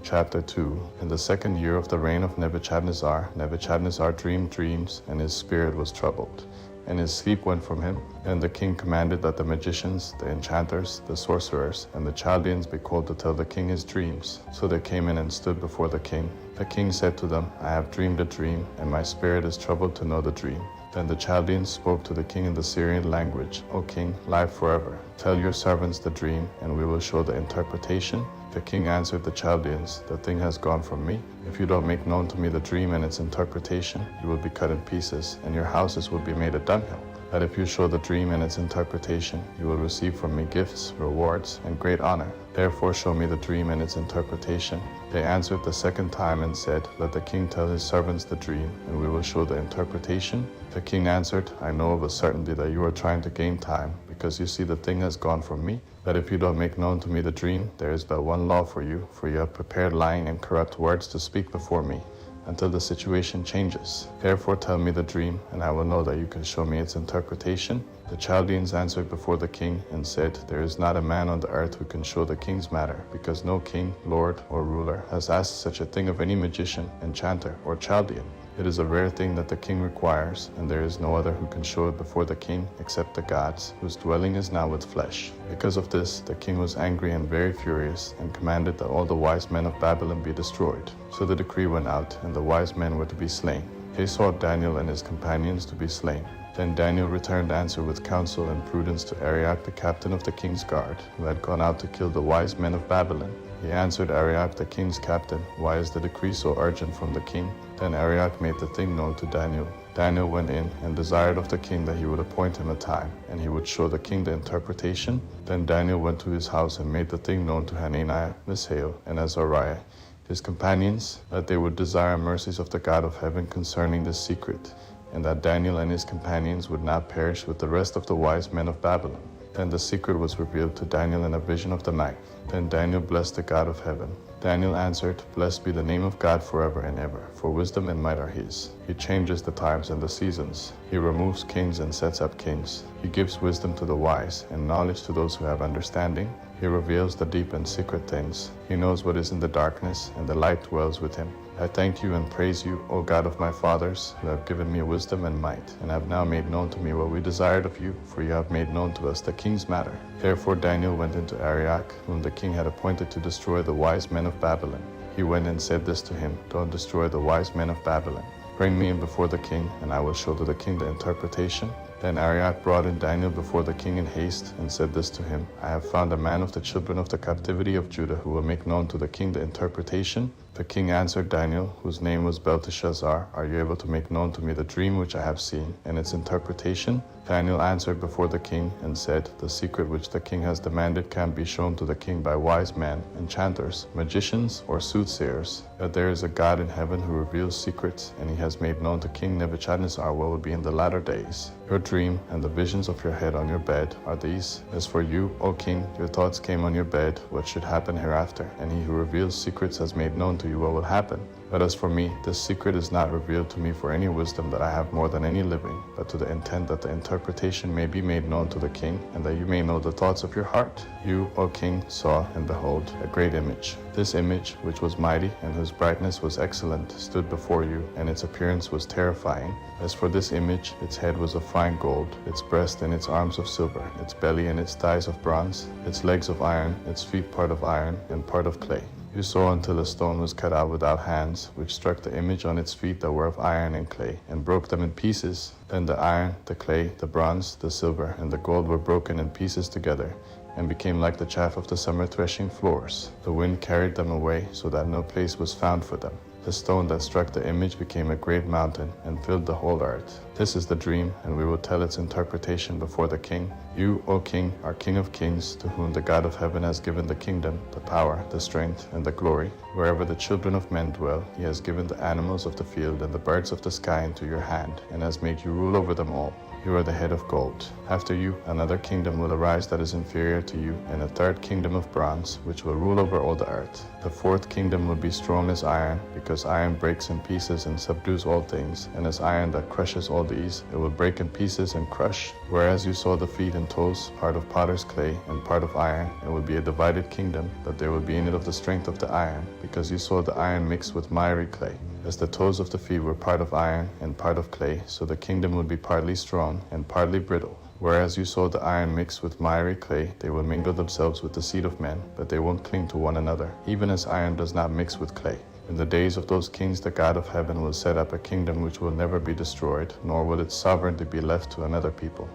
Chapter 2. In the second year of the reign of Nebuchadnezzar, Nebuchadnezzar dreamed dreams, and his spirit was troubled, and his sleep went from him. And the king commanded that the magicians, the enchanters, the sorcerers, and the Chaldeans be called to tell the king his dreams. So they came in and stood before the king. The king said to them, I have dreamed a dream, and my spirit is troubled to know the dream. Then the Chaldeans spoke to the king in the Syrian language, O king, live forever. Tell your servants the dream, and we will show the interpretation. The king answered the Chaldeans, the thing has gone from me. If you don't make known to me the dream and its interpretation, you will be cut in pieces, and your houses will be made a dunghill. But if you show the dream and its interpretation, you will receive from me gifts, rewards, and great honor. Therefore show me the dream and its interpretation. They answered the second time and said, Let the king tell his servants the dream, and we will show the interpretation. The king answered, I know of a certainty that you are trying to gain time, because you see the thing has gone from me. But if you don't make known to me the dream, there is but one law for you, for you have prepared lying and corrupt words to speak before me, until the situation changes. Therefore tell me the dream, and I will know that you can show me its interpretation. The Chaldeans answered before the king and said, There is not a man on the earth who can show the king's matter, because no king, lord, or ruler has asked such a thing of any magician, enchanter, or Chaldean. It is a rare thing that the king requires, and there is no other who can show it before the king except the gods, whose dwelling is now with flesh. Because of this, the king was angry and very furious, and commanded that all the wise men of Babylon be destroyed. So the decree went out, and the wise men were to be slain. They sought Daniel and his companions to be slain. Then Daniel returned answer with counsel and prudence to Arioch, the captain of the king's guard, who had gone out to kill the wise men of Babylon. He answered Arioch, the king's captain, Why is the decree so urgent from the king? Then Arioch made the thing known to Daniel. Daniel went in and desired of the king that he would appoint him a time, and he would show the king the interpretation. Then Daniel went to his house and made the thing known to Hananiah, Mishael, and Azariah, his companions, that they would desire mercies of the God of heaven concerning this secret, and that Daniel and his companions would not perish with the rest of the wise men of Babylon. Then the secret was revealed to Daniel in a vision of the night. Then Daniel blessed the God of heaven. Daniel answered, Blessed be the name of God forever and ever, for wisdom and might are his. He changes the times and the seasons. He removes kings and sets up kings. He gives wisdom to the wise and knowledge to those who have understanding. He reveals the deep and secret things. He knows what is in the darkness, and the light dwells with him. I thank you and praise you, O God of my fathers, who have given me wisdom and might, and have now made known to me what we desired of you, for you have made known to us the king's matter. Therefore Daniel went into Arioch, whom the king had appointed to destroy the wise men of Babylon. He went and said this to him, Don't destroy the wise men of Babylon. Bring me in before the king, and I will show to the king the interpretation. Then Arioch brought in Daniel before the king in haste, and said this to him, I have found a man of the children of the captivity of Judah, who will make known to the king the interpretation. The king answered Daniel, whose name was Belteshazzar, Are you able to make known to me the dream which I have seen, and its interpretation? Daniel answered before the king, and said, The secret which the king has demanded can be shown to the king by wise men, enchanters, magicians, or soothsayers, that there is a God in heaven who reveals secrets, and he has made known to King Nebuchadnezzar what will be in the latter days. Your dream and the visions of your head on your bed are these. As for you, O king, your thoughts came on your bed, what should happen hereafter, and he who reveals secrets has made known to you what will happen. But as for me, this secret is not revealed to me for any wisdom that I have more than any living, but to the intent that the interpretation may be made known to the king, and that you may know the thoughts of your heart. You, O king, saw, and behold, a great image. This image, which was mighty, and whose brightness was excellent, stood before you, and its appearance was terrifying. As for this image, its head was of fine gold, its breast and its arms of silver, its belly and its thighs of bronze, its legs of iron, its feet part of iron, and part of clay. You saw until a stone was cut out without hands, which struck the image on its feet that were of iron and clay, and broke them in pieces. Then the iron, the clay, the bronze, the silver, and the gold were broken in pieces together, and became like the chaff of the summer threshing floors. The wind carried them away, so that no place was found for them. The stone that struck the image became a great mountain, and filled the whole earth. This is the dream, and we will tell its interpretation before the king. You, O king, are King of kings, to whom the God of heaven has given the kingdom, the power, the strength, and the glory. Wherever the children of men dwell, he has given the animals of the field and the birds of the sky into your hand, and has made you rule over them all. You are the head of gold. After you, another kingdom will arise that is inferior to you, and a third kingdom of bronze, which will rule over all the earth. The fourth kingdom will be strong as iron, because iron breaks in pieces and subdues all things, and as iron that crushes all these, it will break in pieces and crush. Whereas you saw the feet and toes, part of potter's clay and part of iron, it will be a divided kingdom, that there will be in it of the strength of the iron, because you saw the iron mixed with miry clay. As the toes of the feet were part of iron and part of clay, so the kingdom would be partly strong and partly brittle. Whereas you saw the iron mixed with miry clay, they will mingle themselves with the seed of men, but they won't cling to one another, even as iron does not mix with clay. In the days of those kings, the God of heaven will set up a kingdom which will never be destroyed, nor will its sovereignty be left to another people.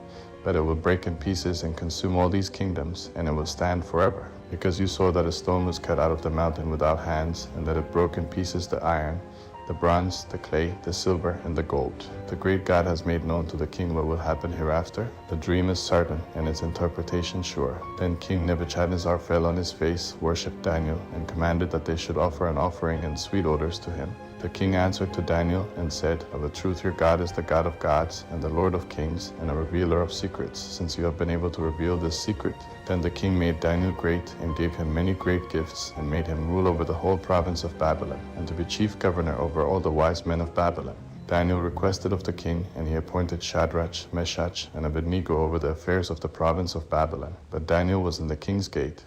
But it will break in pieces and consume all these kingdoms, and it will stand forever. Because you saw that a stone was cut out of the mountain without hands, and that it broke in pieces the iron, the bronze, the clay, the silver, and the gold. The great God has made known to the king what will happen hereafter. The dream is certain, and its interpretation sure. Then King Nebuchadnezzar fell on his face, worshipped Daniel, and commanded that they should offer an offering and sweet odors to him. The king answered to Daniel and said, Of a truth your God is the God of gods and the Lord of kings and a revealer of secrets, since you have been able to reveal this secret. Then the king made Daniel great and gave him many great gifts and made him rule over the whole province of Babylon and to be chief governor over all the wise men of Babylon. Daniel requested of the king, and he appointed Shadrach, Meshach, and Abednego over the affairs of the province of Babylon. But Daniel was in the king's gate,